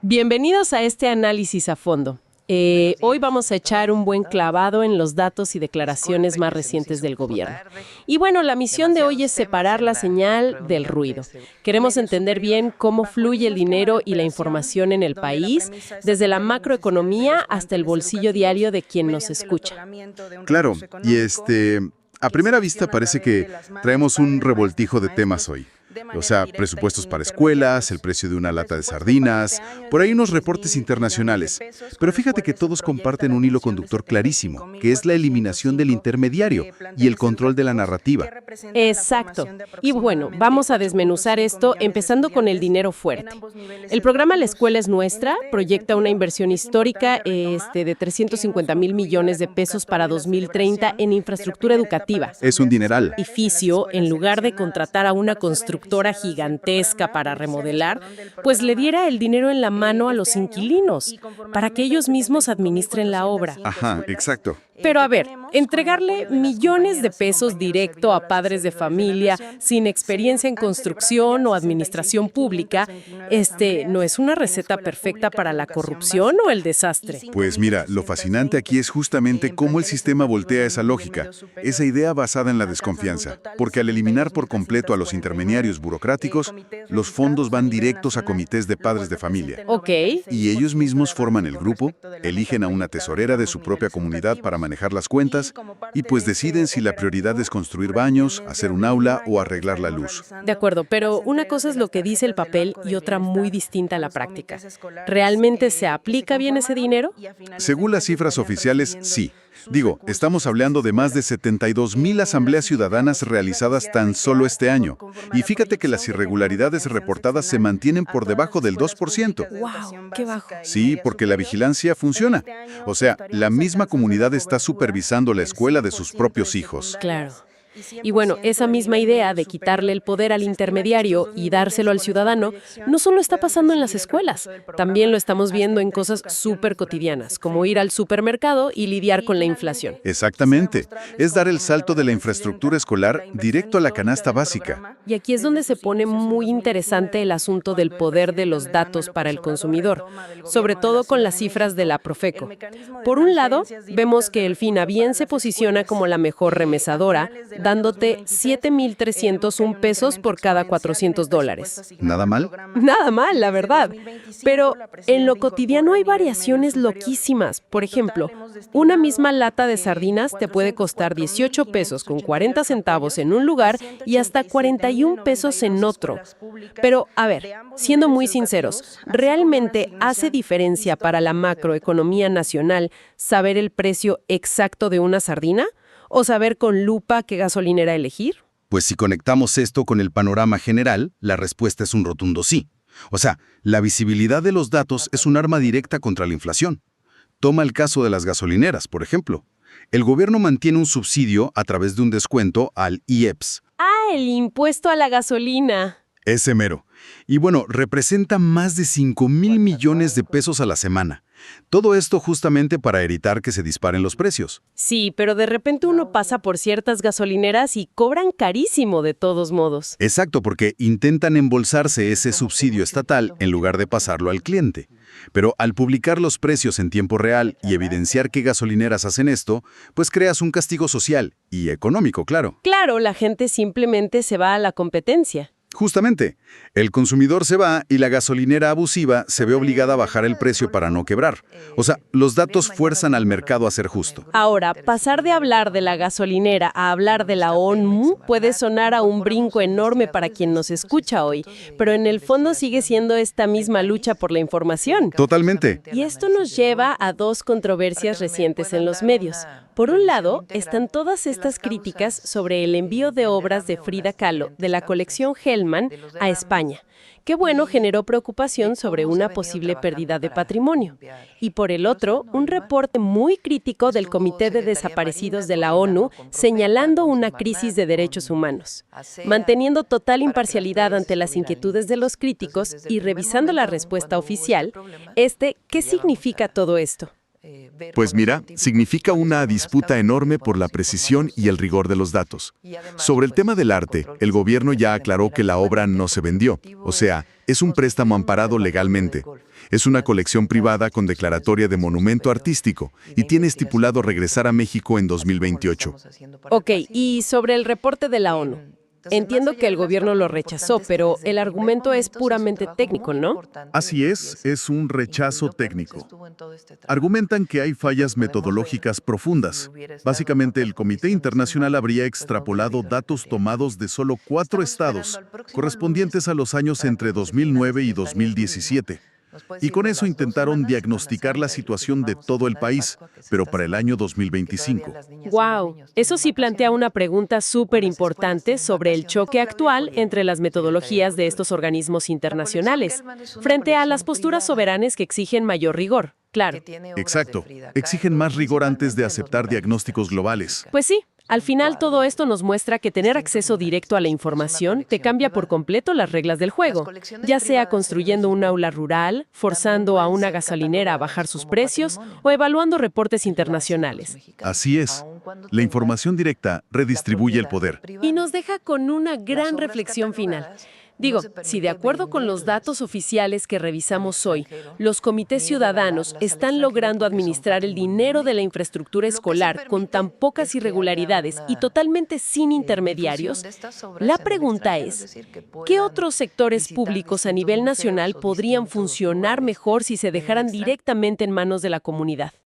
Bienvenidos a este análisis a fondo. Hoy vamos a echar un buen clavado en los datos y declaraciones más recientes del gobierno. Y bueno, la misión de hoy es separar la señal del ruido. Queremos entender bien cómo fluye el dinero y la información en el país, desde la macroeconomía hasta el bolsillo diario de quien nos escucha. Claro, y a primera vista parece que traemos un revoltijo de temas hoy. O sea, presupuestos para escuelas, el precio de una lata de sardinas, por ahí unos reportes internacionales. Pero fíjate que todos comparten un hilo conductor clarísimo, que es la eliminación del intermediario y el control de la narrativa. Exacto. Y bueno, vamos a desmenuzar esto empezando con el dinero fuerte. El programa La Escuela es Nuestra proyecta una inversión histórica de 350,000 millones de pesos para 2030 en infraestructura educativa. Es un dineral. Edificio, en lugar de contratar a una constructora gigantesca para remodelar, pues le diera el dinero en la mano a los inquilinos para que ellos mismos administren la obra. Ajá, exacto. Pero a ver, entregarle millones de pesos directo a padres de familia sin experiencia en construcción o administración pública, ¿no es una receta perfecta para la corrupción o el desastre? Pues mira, lo fascinante aquí es justamente cómo el sistema voltea esa lógica, esa idea basada en la desconfianza, porque al eliminar por completo a los intermediarios burocráticos, los fondos van directos a comités de padres de familia. Ok. Y ellos mismos forman el grupo, eligen a una tesorera de su propia comunidad para manejar las cuentas y pues deciden si la prioridad es construir baños, hacer un aula o arreglar la luz. De acuerdo, pero una cosa es lo que dice el papel y otra muy distinta a la práctica. ¿Realmente se aplica bien ese dinero? Según las cifras oficiales, sí. Digo, estamos hablando de más de 72,000 asambleas ciudadanas realizadas tan solo este año. Y fíjate que las irregularidades reportadas se mantienen por debajo del 2%. ¡Wow! ¡Qué bajo! Sí, porque la vigilancia funciona. O sea, la misma comunidad está supervisando la escuela de sus propios hijos. Claro. Y bueno, esa misma idea de quitarle el poder al intermediario y dárselo al ciudadano no solo está pasando en las escuelas, también lo estamos viendo en cosas súper cotidianas, como ir al supermercado y lidiar con la inflación. Exactamente. Es dar el salto de la infraestructura escolar directo a la canasta básica. Y aquí es donde se pone muy interesante el asunto del poder de los datos para el consumidor, sobre todo con las cifras de la Profeco. Por un lado, vemos que el Finabién se posiciona como la mejor remesadora, dándote 7,301 pesos por cada $400. ¿Nada mal? Nada mal, la verdad. Pero en lo cotidiano hay variaciones loquísimas. Por ejemplo, una misma lata de sardinas te puede costar 18 pesos con 40 centavos en un lugar y hasta 41 pesos en otro. Pero, a ver, siendo muy sinceros, ¿realmente hace diferencia para la macroeconomía nacional saber el precio exacto de una sardina? ¿O saber con lupa qué gasolinera elegir? Pues si conectamos esto con el panorama general, la respuesta es un rotundo sí. O sea, la visibilidad de los datos es un arma directa contra la inflación. Toma el caso de las gasolineras, por ejemplo. El gobierno mantiene un subsidio a través de un descuento al IEPS. ¡Ah, el impuesto a la gasolina! Ese mero. Y bueno, representa más de 5,000 millones de pesos a la semana. Todo esto justamente para evitar que se disparen los precios. Sí, pero de repente uno pasa por ciertas gasolineras y cobran carísimo de todos modos. Exacto, porque intentan embolsarse ese subsidio estatal en lugar de pasarlo al cliente. Pero al publicar los precios en tiempo real y evidenciar qué gasolineras hacen esto, pues creas un castigo social y económico, claro. Claro, la gente simplemente se va a la competencia. Justamente, el consumidor se va y la gasolinera abusiva se ve obligada a bajar el precio para no quebrar. O sea, los datos fuerzan al mercado a ser justo. Ahora, pasar de hablar de la gasolinera a hablar de la ONU puede sonar a un brinco enorme para quien nos escucha hoy, pero en el fondo sigue siendo esta misma lucha por la información. Totalmente. Y esto nos lleva a dos controversias recientes en los medios. Por un lado, están todas estas críticas sobre el envío de obras de Frida Kahlo de la colección Hellman a España, que bueno, generó preocupación sobre una posible pérdida de patrimonio. Y por el otro, un reporte muy crítico del Comité de Desaparecidos de la ONU señalando una crisis de derechos humanos. Manteniendo total imparcialidad ante las inquietudes de los críticos y revisando la respuesta oficial, ¿qué significa todo esto? Pues mira, significa una disputa enorme por la precisión y el rigor de los datos. Sobre el tema del arte, el gobierno ya aclaró que la obra no se vendió, o sea, Es un préstamo amparado legalmente. Es una colección privada con declaratoria de monumento artístico y tiene estipulado regresar a México en 2028. Ok, y sobre el reporte de la ONU. Entiendo que el gobierno lo rechazó, pero el argumento es puramente técnico, ¿no? Así es un rechazo técnico. Argumentan que hay fallas metodológicas profundas. Básicamente, el Comité Internacional habría extrapolado datos tomados de solo 4 estados, correspondientes a los años entre 2009 y 2017. Y con eso intentaron diagnosticar la situación de todo el país, pero para el año 2025. Wow, eso sí plantea una pregunta súper importante sobre el choque actual entre las metodologías de estos organismos internacionales, frente a las posturas soberanas que exigen mayor rigor. Claro. Exacto. Exigen más rigor antes de aceptar diagnósticos globales. Pues sí. Al final, todo esto nos muestra que tener acceso directo a la información te cambia por completo las reglas del juego, ya sea construyendo un aula rural, forzando a una gasolinera a bajar sus precios o evaluando reportes internacionales. Así es. La información directa redistribuye el poder. Y nos deja con una gran reflexión final. Digo, si de acuerdo con los datos oficiales que revisamos hoy, los comités ciudadanos están logrando administrar el dinero de la infraestructura escolar con tan pocas irregularidades y totalmente sin intermediarios, la pregunta es, ¿qué otros sectores públicos a nivel nacional podrían funcionar mejor si se dejaran directamente en manos de la comunidad?